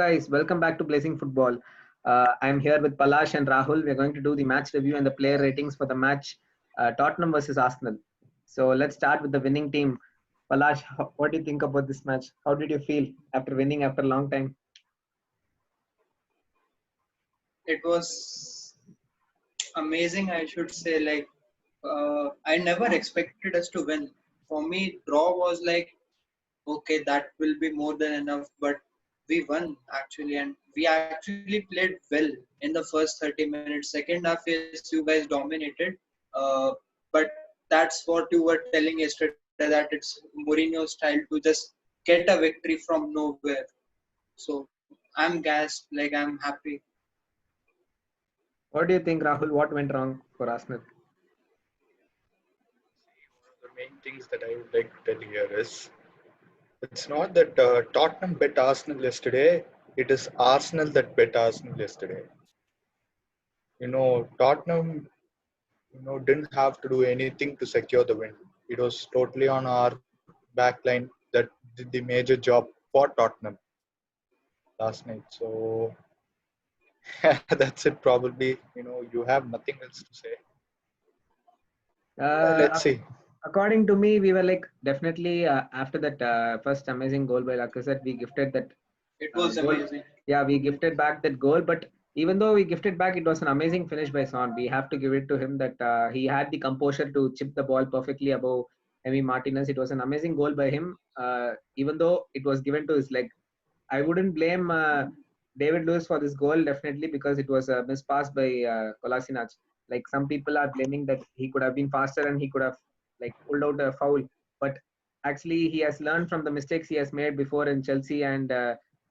guys, welcome back to Blazing Football. I'm here with Palash and Rahul. We're going to do the match review and the player ratings for the match Tottenham versus Arsenal. So let's start with the winning team. Palash, what do you think about this match? How did you feel after winning after a long time? It was amazing, I should say. I never expected us to win. For me, draw was like, okay, that will be more than enough. But we won actually, and we actually played well in the first 30 minutes. Second half, yes, you guys dominated. Uh, but that's what you were telling yesterday, that it's Mourinho style to just get a victory from nowhere. So I'm gassed, like I'm happy. What do you think, Rahul? What went wrong for Arsenal? One of the main things that I would like to tell here is it's not that Tottenham bet Arsenal yesterday, it is Arsenal that bet Arsenal yesterday. Tottenham, didn't have to do anything to secure the win. It was totally on our back line that did the major job for Tottenham last night. So that's it probably. You have nothing else to say. Let's Uh, see. According to me, we were like definitely after that first amazing goal by Lacazette, we gifted that It was goal. amazing. Yeah, we gifted back that goal, but even though we gifted back, it was an amazing finish by Son. We have to give it to him that he had the composure to chip the ball perfectly above Emi Martinez. It was an amazing goal by him, even though it was given to his leg. I wouldn't blame David Lewis for this goal definitely because it was a mispass by Kolasinac. Like some people are blaming that he could have been faster and he could have like pulled out a foul, but actually he has learned from the mistakes he has made before in Chelsea and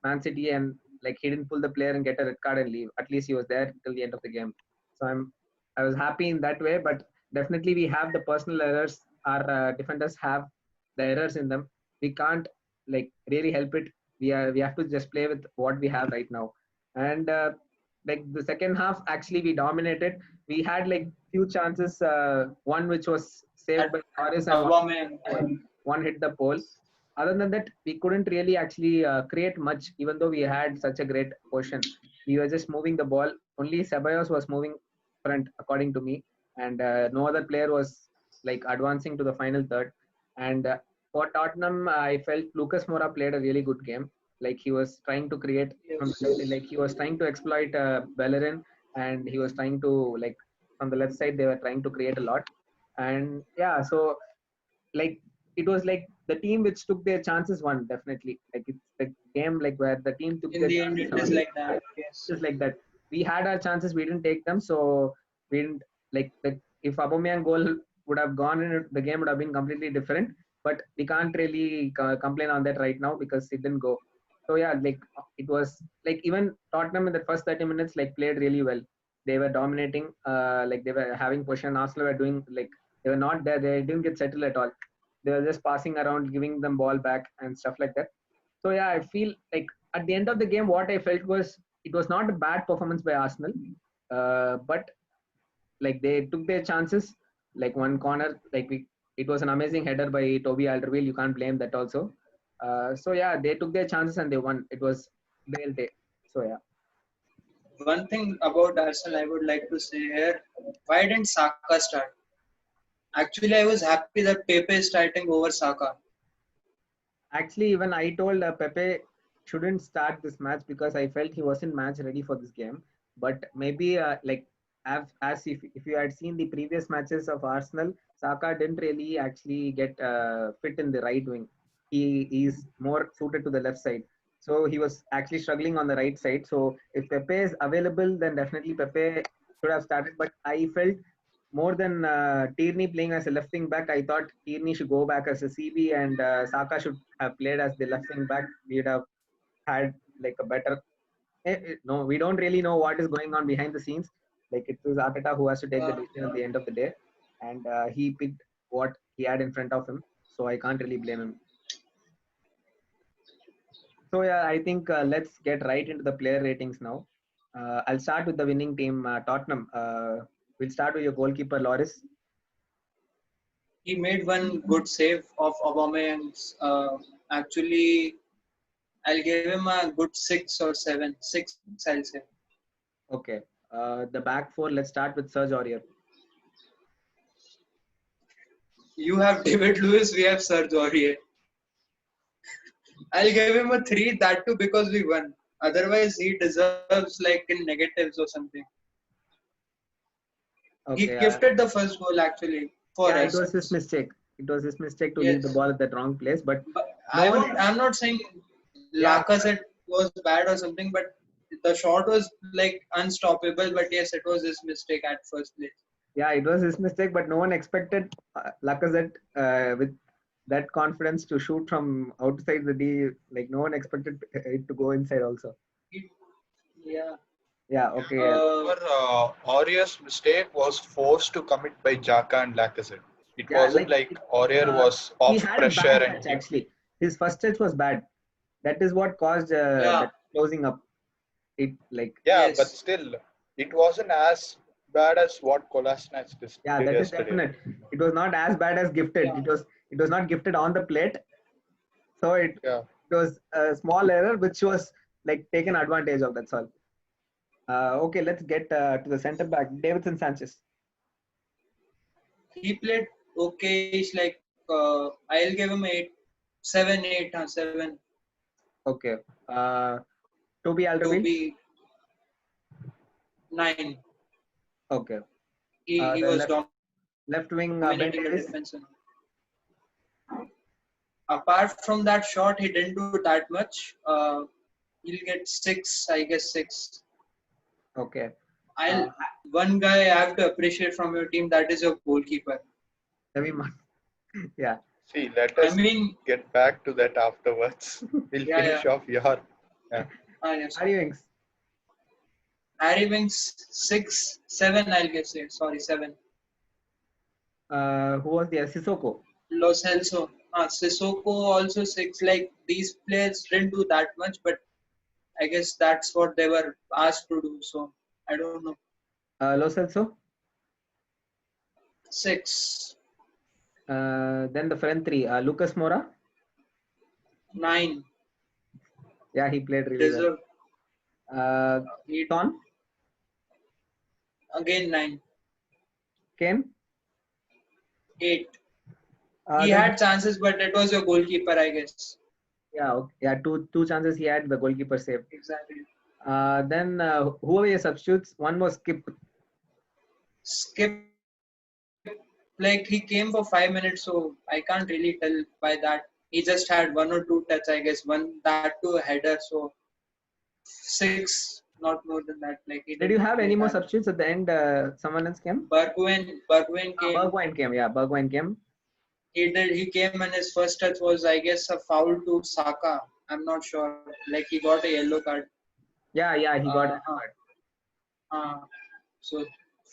Man City, and like he didn't pull the player and get a red card and leave. At least he was there till the end of the game. So I was happy in that way, but definitely we have the personal errors. Our defenders have the errors in them. We can't like really help it. We have to just play with what we have right now. And like the second half, actually we dominated. We had like few chances. One which was saved by Torres and Aubameyang. one hit the pole. Other than that, we couldn't really actually create much, even though we had such a great position. We were just moving the ball. Only Ceballos was moving front, according to me, and no other player was like advancing to the final third. And for Tottenham, I felt Lucas Moura played a really good game. Like he was trying to create from like he was trying to exploit Bellerin, and he was trying to like from the left side they were trying to create a lot. And yeah, so like it was like the team which took their chances won definitely. Like it's the game like where the team took In their the end, chances it is won. like that. Yes. Just like that. We had our chances, we didn't take them, so we didn't like if Aubameyang goal would have gone in, the game would have been completely different. But we can't really complain on that right now because it didn't go. So yeah, like it was like even Tottenham in the first 30 minutes like played really well. They were dominating, like they were having possession. Arsenal were doing like they were not there. They didn't get settled at all. They were just passing around, giving them ball back and stuff like that. So yeah, I feel like at the end of the game, what I felt was it was not a bad performance by Arsenal, but like they took their chances. Like one corner, like it was an amazing header by Toby Alderweireld. You can't blame that also. So yeah, they took their chances and they won. It was their day. So yeah. One thing about Arsenal I would like to say here, why didn't Saka start? Actually, I was happy that Pepe is starting over Saka. Actually, even I told Pepe shouldn't start this match because I felt he wasn't match ready for this game. But maybe like as if you had seen the previous matches of Arsenal, Saka didn't really actually get fit in the right wing. He is more suited to the left side. So he was actually struggling on the right side. So if Pepe is available, then definitely Pepe should have started. But I felt more than Tierney playing as a left wing back, I thought Tierney should go back as a CB and Saka should have played as the left wing back. We would have had like a better. No, we don't really know what is going on behind the scenes. Like it was Arteta who has to take the decision at the end of the day, and he picked what he had in front of him. So I can't really blame him. So yeah, I think let's get right into the player ratings now. I'll start with the winning team, Tottenham. We'll start with your goalkeeper, Loris. He made one good save of Aubameyang's. Actually, I'll give him a good 6 or 7. 6, I'll say. Okay. The back four. Let's start with Serge Aurier. You have David Lewis, we have Serge Aurier. I'll give him a 3, that too because we won. Otherwise, he deserves like in negatives or something. He Okay. gifted the first goal actually for Yeah, it us. was his mistake. It was his mistake to leave the Yes. ball at that wrong place. But But no one. I'm not saying Yeah. Lacazette was bad or something, but the shot was like unstoppable. But yes, it was his mistake at first place. Yeah, it was his mistake. But no one expected Lacazette with that confidence to shoot from outside the D. Like no one expected it to go inside also. Yeah. Yeah. Okay. Our Aurier's mistake was forced to commit by Xhaka and Lacazette. It Yeah. wasn't like Aurier Uh, was he off had a pressure bad and touch actually. His first touch was bad. That is what caused Yeah. that closing up. It like yeah, but Yes. still, it wasn't as bad as what Kolasinac yeah, did that is yesterday. definite. It was not as bad as gifted. Yeah. It was not gifted on the plate. So Yeah, it was a small error which was like taken advantage of. That's all. Okay, let's get to the center back, Davidson Sanchez. He played okay. It's like I'll give him 8, 7, 8, 7 Okay. Toby to Alderweireld. be 9. Okay. He The was left wing, Ben dominating the Davis. defense. Apart from that shot, he didn't do that much. He'll get 6, I guess 6. Okay. I'll One guy I have to appreciate from your team, that is your goalkeeper. Emi yeah. see, let I us mean, get back to that afterwards. We'll Yeah, finish yeah. off your. Yeah. Yes. Harry Winks. Harry Winks 6, 7. I'll guess it. Sorry, 7. Who was the Sissoko? Lo Celso. Sissoko also 6. Like these players didn't do that much, but I guess that's what they were asked to do. So I don't know. Lo Celso. 6, Then the front three, Lucas Moura. 9. Yeah, he played really Deserve. well. He, Ton, again 9. Kane. 8. He Then had chances, but it was your goalkeeper, I guess. yeah, okay. Yeah, two chances he had. The goalkeeper saved. Exactly. Then who were your substitutes? One was Skip. Skip, like he came for 5 minutes, so I can't really tell by that. He just had 1 or 2 touch, I guess. One that to a header, so 6, not more than that. Like he Did you didn't have play any more that. substitutes at the end? Someone else came. Bergwijn came. Bergwijn came. Yeah, Bergwijn came. He came and his first touch was, I guess, a foul to Saka. I'm not sure. Like he got a yellow card. Yeah, he got a Uh, card. So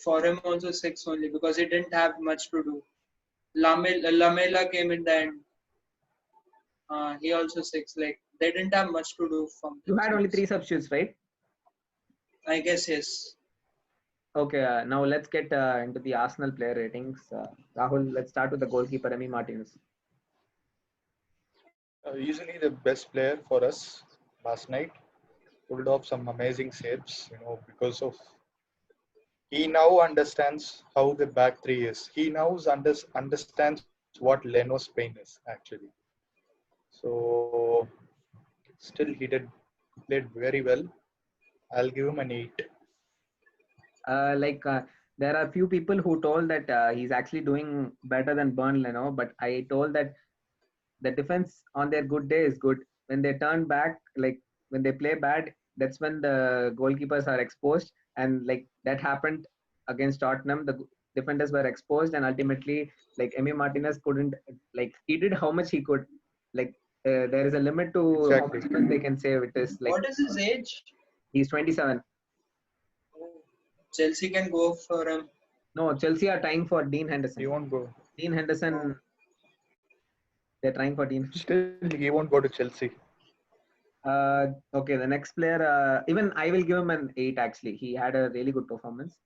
for him also 6 only because he didn't have much to do. Lamela came in the end. He also 6. Like they didn't have much to do from You had only themselves. 3 substitutes, right? I guess yes. Okay, now let's get into the Arsenal player ratings. Rahul, let's start with the goalkeeper, Emi Martinez. Easily the best player for us last night. Pulled off some amazing saves, because of he now understands how the back three is. He now understands what Leno's pain is actually. So still he played very well. I'll give him an 8. There are few people who told that he's actually doing better than Burnley, but I told that the defense on their good day is good. When they turn back, like when they play bad, that's when the goalkeepers are exposed, and like that happened against Tottenham. The defenders were exposed, and ultimately, like Emi Martinez couldn't, like he did how much he could. Like there is a limit to how Exactly. much they can save. It is like What is his age? he's 27. Chelsea can go for him. No, Chelsea are trying for Dean He Henderson. won't go. Dean Henderson, they're trying for Dean. Still he won't go to Chelsea. Okay, the next player, even I will give him an 8 actually. He had a really good performance.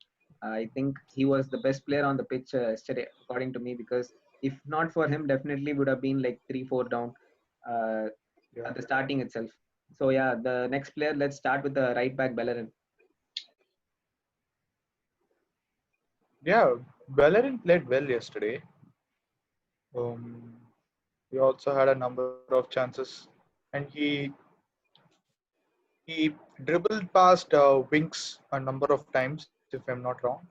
I think he was the best player on the pitch yesterday, according to me, because if not for him, definitely would have been like 3-4 down Yeah. at the starting itself. So yeah, the next player, let's start with the right back Bellerin. Yeah, Bellerin played well yesterday. Um, he also had a number of chances, and he dribbled past Winks a number of times, if I'm not wrong.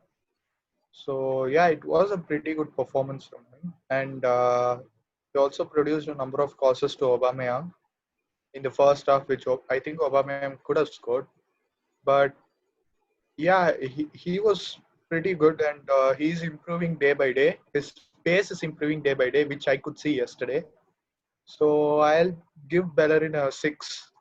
So yeah, it was a pretty good performance from him, and he also produced a number of crosses to Aubameyang in the first half, which I think Aubameyang could have scored. But yeah, he was pretty good, and he's improving day by day. His pace is improving day by day, which I could see yesterday. So I'll give Bellerin a 6.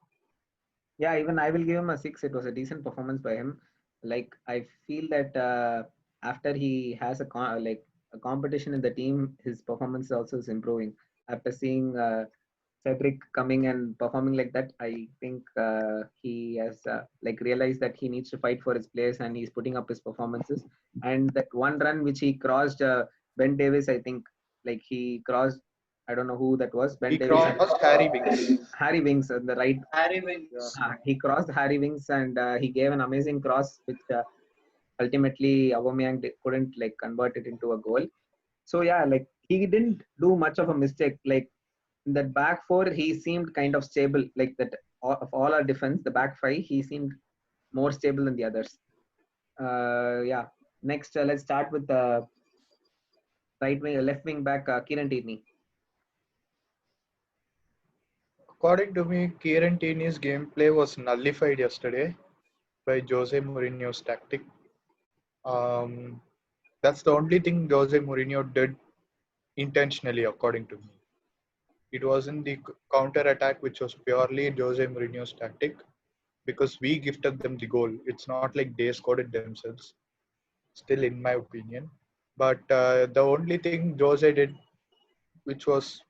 Yeah, even I will give him a 6. It was a decent performance by him. Like I feel that after he has like a competition in the team, his performance also is improving. After seeing Cedric coming and performing like that, I think he has like realized that he needs to fight for his place, and he's putting up his performances. And that one run which he crossed Ben Davis, I think, like he crossed. I don't know who that was. Ben He Davis and crossed Harry Winks. Harry Winks on the right. Harry Yeah. Winks. He crossed Harry Winks, and he gave an amazing cross, which ultimately Aubameyang couldn't like convert it into a goal. So yeah, like he didn't do much of a mistake. Like in that back four, he seemed kind of stable. Like that of all our defense, the back five, he seemed more stable than the others. Yeah. Next, let's start with the left wing back, Kieran Tierney. According to me, Kieran Tierney's gameplay was nullified yesterday by Jose Mourinho's tactic. Um, that's the only thing Jose Mourinho did intentionally, according to me. It wasn't the counter attack, which was purely Jose Mourinho's tactic, because we gifted them the goal. It's not like they scored it themselves, still, in my opinion. But the only thing Jose did, which was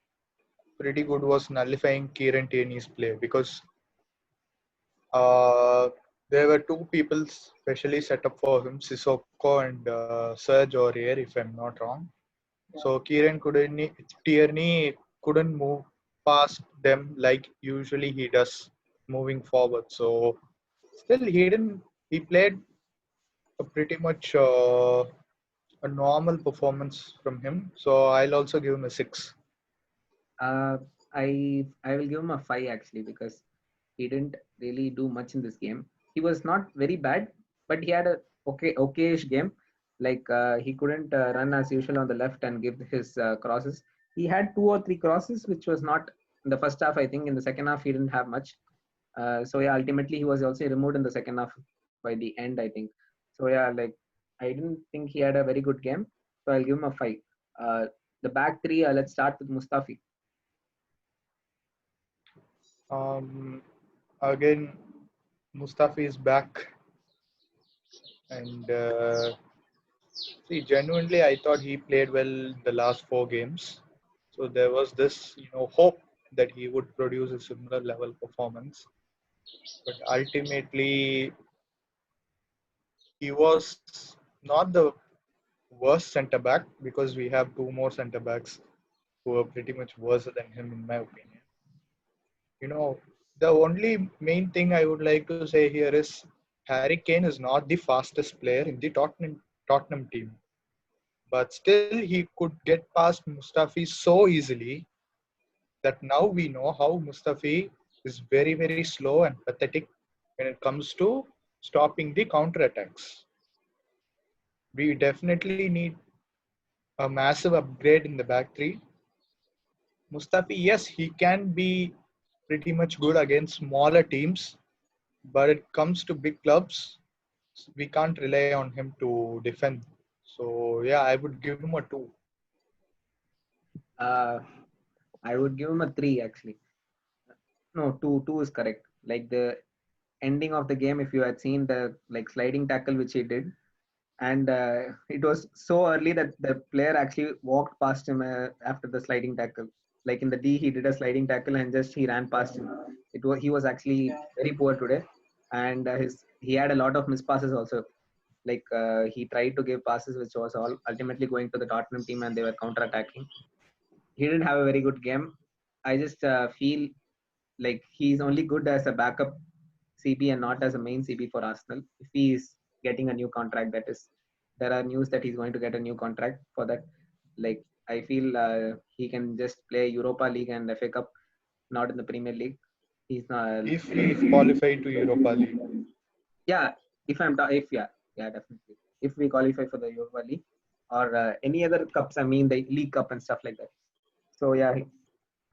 pretty good, was nullifying Kieran Tierney's play, because uh, there were two people specially set up for him, Sissoko and Serge Aurier, if I'm not wrong. Yeah. So Tierney couldn't move past them like usually he does moving forward. So still he played a pretty much a normal performance from him. So I'll also give him a 6. Uh, I will give him a 5 actually, because he didn't really do much in this game. He was not very bad, but he had a okayish game. Like he couldn't run as usual on the left and give his crosses. He had 2 or 3 crosses, which was not in the first half. I think in the second half he didn't have much. So yeah, ultimately he was also removed in the second half by the end, I think. So yeah, like I didn't think he had a very good game. So I'll give him a 5. Uh, the back three. Let's start with Mustafi. Um, Again, Mustafi is back, and see, genuinely, I thought he played well the last 4 games. So there was this, hope that he would produce a similar level performance. But ultimately, he was not the worst center back, because we have two more center backs who are pretty much worse than him, in my opinion. The only main thing I would like to say here is Harry Kane is not the fastest player in the Tottenham team, but still he could get past Mustafi so easily that now we know how Mustafi is very, very slow and pathetic when it comes to stopping the counter attacks. We definitely need a massive upgrade in the back three. Mustafi, yes, he can be pretty much good against smaller teams, but it comes to big clubs, we can't rely on him to defend. So yeah, I would give him a 2. Uh, I would give him a 3 actually. No, two is correct. Like the ending of the game, if you had seen the like sliding tackle which he did, and it was so early that the player actually walked past him after the sliding tackle. Like in the D, he did a sliding tackle and just he ran past him. He was actually Yeah. very poor today, and he had a lot of miss passes also. Like he tried to give passes which was all ultimately going to the Tottenham team, and they were counter attacking. He didn't have a very good game. I just feel like he's only good as a backup CB and not as a main CB for Arsenal. If he is getting a new contract, that is, there are news that he's going to get a new contract for that. Like I feel he can just play Europa League and FA Cup, not in the Premier League. He's not. If we qualify to Europa League. Yeah, if yeah, definitely. If we qualify for the Europa League or any other cups, I mean the League Cup and stuff like that. So yeah,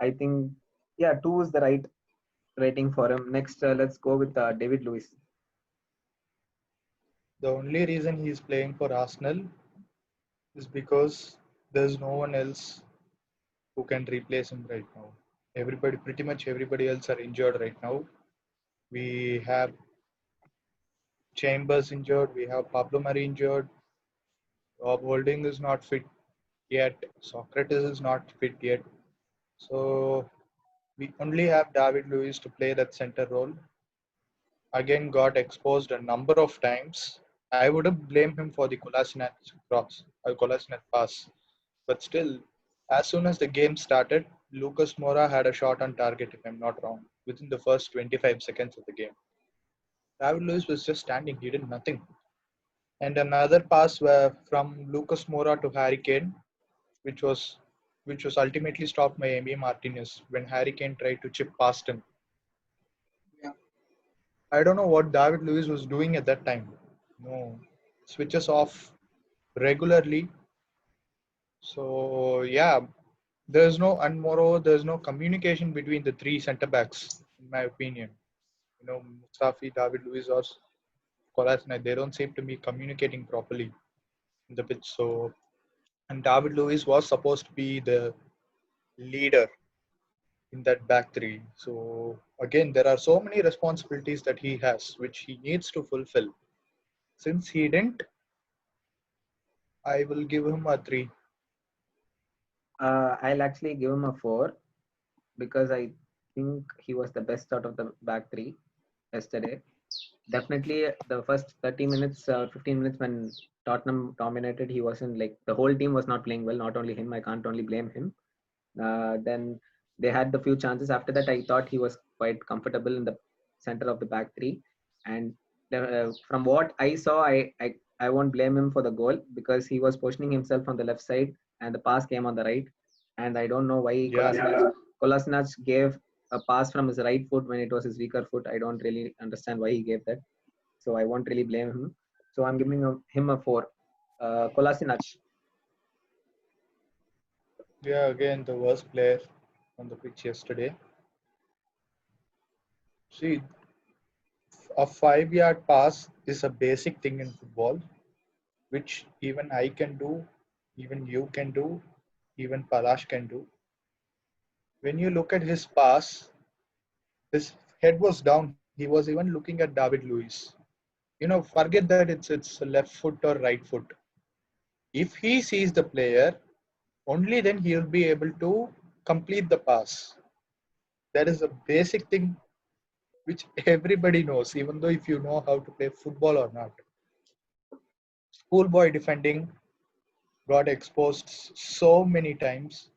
I think yeah, 2 is the right rating for him. Next, let's go with David Luiz. The only reason he's playing for Arsenal is because there's no one else who can replace him right now. Everybody, pretty much everybody else are injured right now. We have Chambers injured, we have Pablo Mari injured, Rob Holding is not fit yet, Socrates is not fit yet. So we only have David Luiz to play that center role. Again, got exposed a number of times. I wouldn't blame him for the Kolasinac cross or Kolasinac pass, but still, as soon as the game started, Lucas Moura had a shot on target, if I'm not wrong, within the first 25 seconds of the game. David Luiz was just standing, he did nothing. And another pass were from Lucas Moura to Harry Kane, which was ultimately stopped by Emi Martinez when Harry Kane tried to chip past him. Yeah. I don't know what David Luiz was doing at that time. No, switches off regularly. So yeah, there's no communication between the three centre backs, in my opinion. Mustafi, David Luiz, or Kolasinac, they don't seem to be communicating properly in the pitch. So, and David Luiz was supposed to be the leader in that back three. So again, there are so many responsibilities that he has, which he needs to fulfill. Since he didn't, I will give him a 3. I'll actually give him a 4 because I think he was the best out of the back three yesterday. Definitely, the first 30 minutes, 15 minutes when Tottenham dominated, he wasn't like the whole team was not playing well. Not only him, I can't only blame him. Then they had the few chances. After that, I thought he was quite comfortable in the center of the back three. And from what I saw, I won't blame him for the goal because he was positioning himself on the left side and the pass came on the right. And I don't know why Yeah, Kolasinac gave a pass from his right foot when it was his weaker foot. I don't really understand why he gave that. So I won't really blame him. So I'm giving him a 4. Kolasinac. yeah, again, the worst player on the pitch yesterday. See, a 5-yard pass is a basic thing in football, which even I can do, even you can do, even Palash can do. When you look at his pass, his head was down. He was even looking at David Luiz. Forget that it's left foot or right foot. If he sees the player, only then he will be able to complete the pass. That is a basic thing which everybody knows, even though if you know how to play football or not. Schoolboy defending got exposed so many times.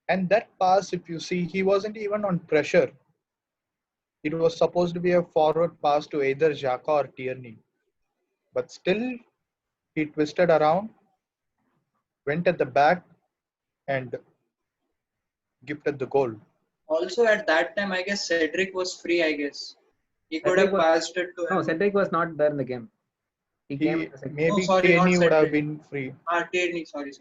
And that pass, if you see, he wasn't even on pressure. It was supposed to be a forward pass to either Xhaka or Tierney. But still, he twisted around, went at the back, and gifted the goal. Also at that time, I guess Cedric was free. I guess he could Cedric have was passed it to no him. Cedric was not there in the game. He came in He the second Oh, maybe sorry, not Tierney would have Cedric. been free. Tierney. Sorry.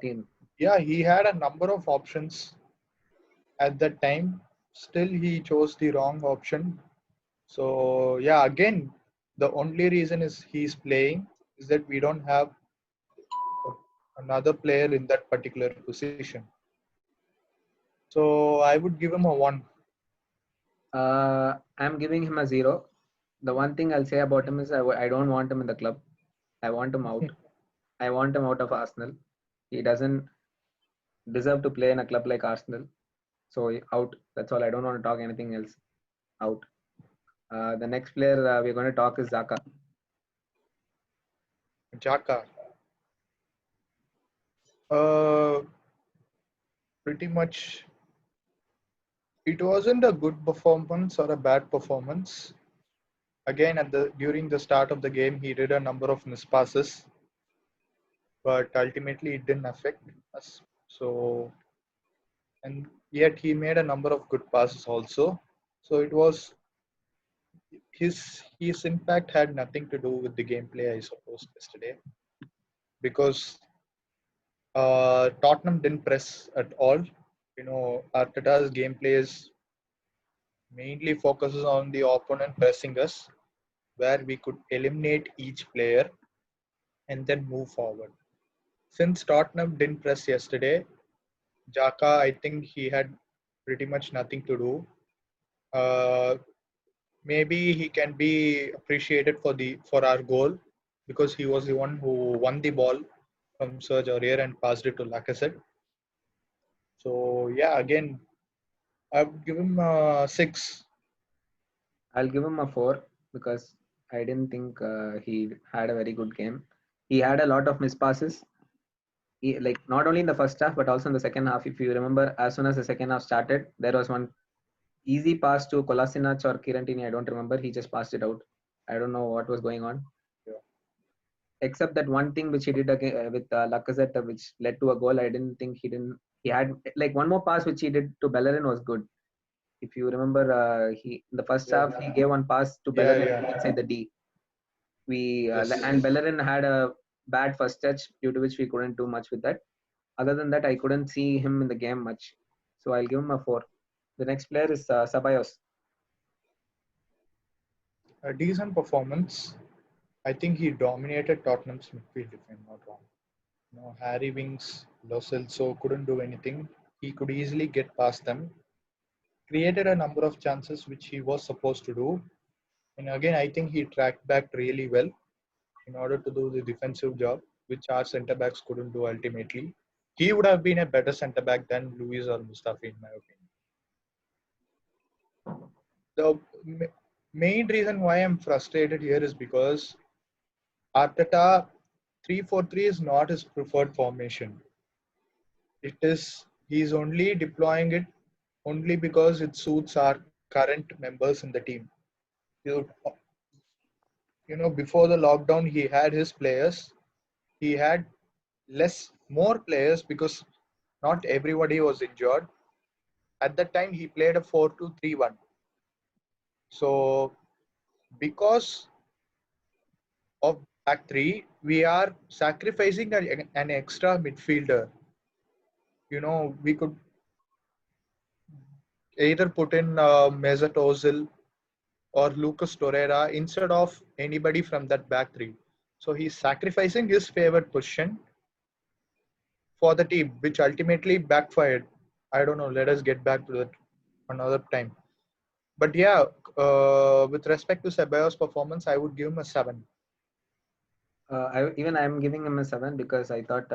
team. Yeah, he had a number of options at that time. Still, he chose the wrong option. So yeah, again, the only reason is he's playing is that we don't have another player in that particular position. So I would give him a 1. I'm giving him a 0. The one thing I'll say about him is I don't want him in the club. I want him out. I want him out of Arsenal. He doesn't deserve to play in a club like Arsenal. So out. That's all. I don't want to talk anything else. Out. The next player we're going to talk is Zaka. Jaka. Uh, Pretty much It wasn't a good performance or a bad performance. Again, during the start of the game, he did a number of miss passes, but ultimately it didn't affect us. So, and yet he made a number of good passes also. So it was his impact had nothing to do with the gameplay, I suppose, yesterday, because Tottenham didn't press at all. Arteta's gameplay is mainly focuses on the opponent pressing us, where we could eliminate each player and then move forward. Since Tottenham didn't press yesterday, Jaka, I think he had pretty much nothing to do. Uh, Maybe he can be appreciated for our goal because he was the one who won the ball from Serge Aurier and passed it to Lacazette. So yeah, again, I've given him 6. I'll give him a 4 because I didn't think he had a very good game. He had a lot of miss passes. Like not only in the first half but also in the second half. If you remember, as soon as the second half started, there was one easy pass to Kolasinac or Kirantini. I don't remember. He just passed it out. I don't know what was going on. Yeah. Except that one thing which he did again, with Lacazette, which led to a goal. I didn't think he didn't. He had like one more pass which he did to Bellerin was good. If you remember, he in the first Yeah. half he gave one pass to Yeah, Bellerin yeah. inside the D. Yes. And Bellerin had a bad first touch due to which we couldn't do much with that. Other than that, I couldn't see him in the game much. So I'll give him a 4. The next player is Ceballos. A decent performance. I think he dominated Tottenham's midfield, if I'm not wrong. Harry Winks, Lo Celso couldn't do anything. He could easily get past them. Created a number of chances which he was supposed to do. And again, I think he tracked back really well in order to do the defensive job, which our centre backs couldn't do ultimately. He would have been a better centre back than Luis or Mustafi, in my opinion. The main reason why I'm frustrated here is because Arteta 3-4-3 is not his preferred formation. He's only deploying it only because it suits our current members in the team. You before the lockdown, he had his players. He had more players because not everybody was injured. At that time, he played a 4-2-3-1. So, because of back three, we are sacrificing an extra midfielder. We could either put in Mesut Ozil or Lucas Torreira instead of anybody from that back three. So he's sacrificing his favorite position for the team, which ultimately backfired. I don't know. Let us get back to that another time. But yeah, with respect to Ceballos' performance, I would give him a 7. I'm giving him a 7 because I thought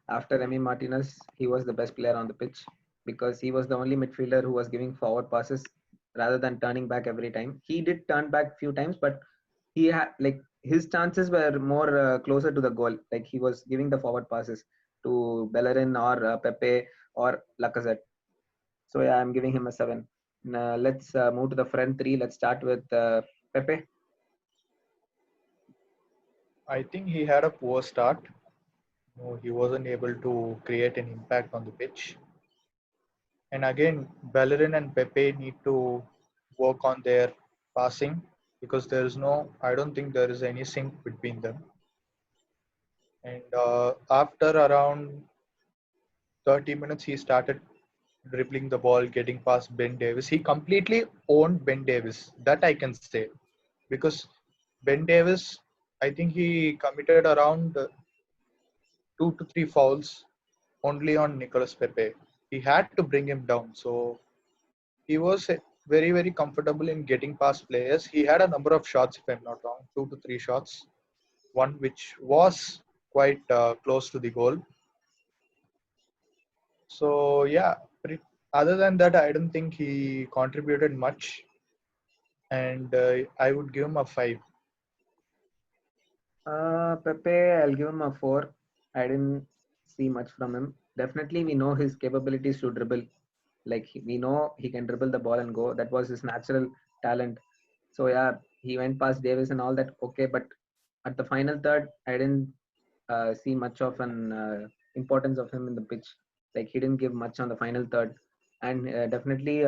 after Emi Martinez, he was the best player on the pitch because he was the only midfielder who was giving forward passes rather than turning back every time. He did turn back few times, but he had like his chances were more closer to the goal. Like he was giving the forward passes to Bellerin or Pepe or Lacazette. So yeah, I'm giving him a 7. Now, let's move to the front three. Let's start with Pepe. I think he had a poor start. He wasn't able to create an impact on the pitch. And again, Bellerin and Pepe need to work on their passing because I don't think there is any sync between them. And after around 30 minutes, he started dribbling the ball, getting past Ben Davis. He completely owned Ben Davis. That I can say. Because Ben Davis, I think he committed around 2 to 3 fouls only on Nicolas Pepe. He had to bring him down. So he was very, very comfortable in getting past players. He had a number of shots, if I'm not wrong, 2 to 3 shots. One which was quite close to the goal. So yeah, other than that, I don't think he contributed much, and I would give him a 5. Pepe, I'll give him a 4. I didn't see much from him. Definitely, we know his capabilities to dribble. Like we know he can dribble the ball and go. That was his natural talent. So yeah, he went past Davis and all that. Okay, but at the final third, I didn't see much of an importance of him in the pitch. Like he didn't give much on the final third, and definitely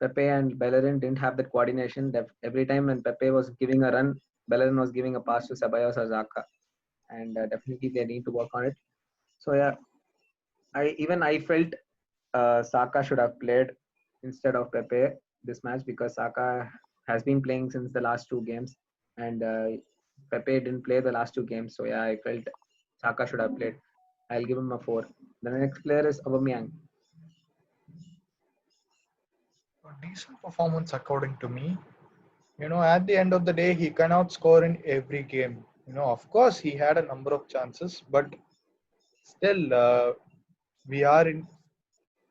Pepe and Bellerin didn't have that coordination. Every time when Pepe was giving a run, Bellerin was giving a pass to Ceballos or Xhaka, and definitely they need to work on it. So yeah, I felt Saka should have played instead of Pepe this match because Saka has been playing since the last two games, and Pepe didn't play the last two games. So yeah, I felt Saka should have played. I'll give him a 4. The next player is Aubameyang. A decent performance according to me. At the end of the day, he cannot score in every game. Of course, he had a number of chances, but still, we are in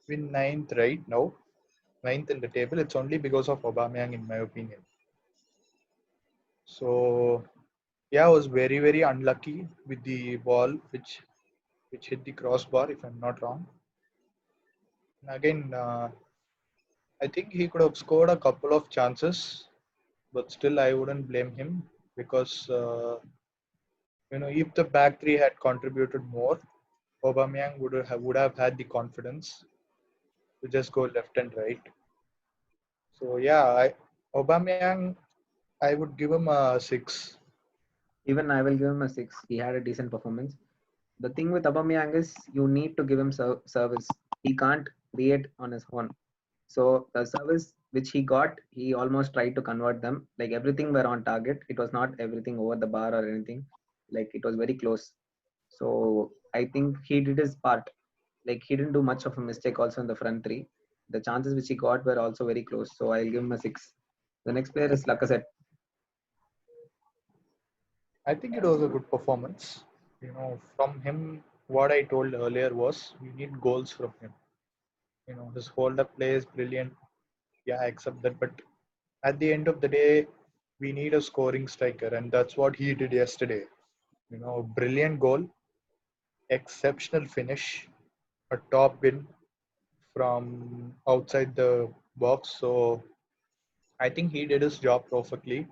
ninth right now, ninth in the table. It's only because of Aubameyang, in my opinion. So, yeah, I was very, very unlucky with the ball, which hit the crossbar, if I'm not wrong. And again, I think he could have scored a couple of chances, but still, I wouldn't blame him because if the back three had contributed more, Aubameyang would have had the confidence to just go left and right. So yeah, Aubameyang, I would give him a 6. Even I will give him a 6. He had a decent performance. The thing with Aubameyang is you need to give him service. He can't create on his own. So the service which he got, he almost tried to convert them. Like everything were on target. It was not everything over the bar or anything. Like it was very close. So I think he did his part. Like he didn't do much of a mistake also in the front three. The chances which he got were also very close. So I'll give him a 6. The next player is Lacazette. I think it was a good performance. From him, what I told earlier was we need goals from him. His hold-up play is brilliant. Yeah, I accept that. But at the end of the day, we need a scoring striker, and that's what he did yesterday. Brilliant goal, exceptional finish, a top win from outside the box. So I think he did his job perfectly.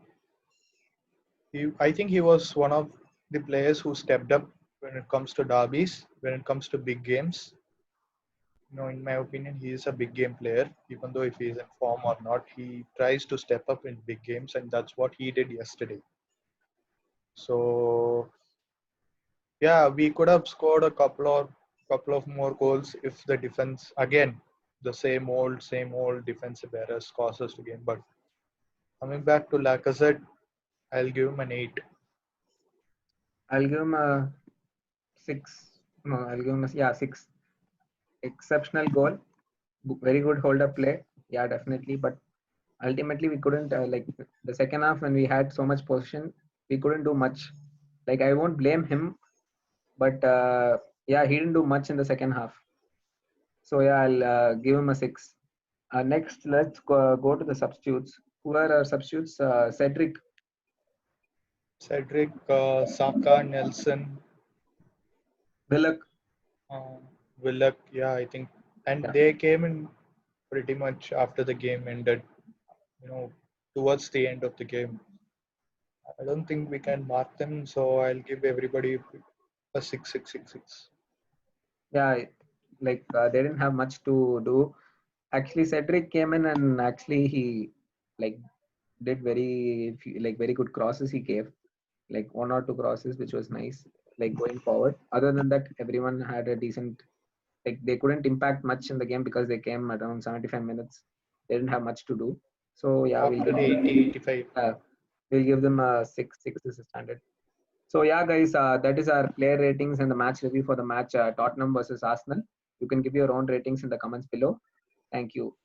I think he was one of the players who stepped up when it comes to derbies, when it comes to big games. In my opinion, he is a big game player. Even though if he is in form or not, he tries to step up in big games, and that's what he did yesterday. So yeah, we could have scored a couple of more goals if the defense again the same old defensive errors cost us the game. But coming back to Lacazette, I'll give him an 8. I'll give him a 6. No, I'll give him a, yeah, 6. Exceptional goal. Very good hold up play. Yeah, definitely. But ultimately, we couldn't, like the second half when we had so much position, we couldn't do much. Like I won't blame him, but yeah, he didn't do much in the second half. So yeah, I'll give him a 6. Next, let's go to the substitutes. Who are our substitutes? Cedric. Cedric, Saka, Nelson, Willock. uh, Willock, yeah, I think, and Yeah. they came in pretty much after the game ended. You know, towards the end of the game. I don't think we can mark them, so I'll give everybody a 6, 6, 6, 6. Yeah, like they didn't have much to do. Actually, Cedric came in and actually he like did like very good crosses he gave, like 1 or 2 crosses, which was nice. Like going forward. Other than that, everyone had a decent. Like they couldn't impact much in the game because they came around 75 minutes. They didn't have much to do. So yeah, After 80, 85. we'll give them a 6. 6 is a standard. So yeah, guys, that is our player ratings and the match review for the match Tottenham versus Arsenal. You can give your own ratings in the comments below. Thank you.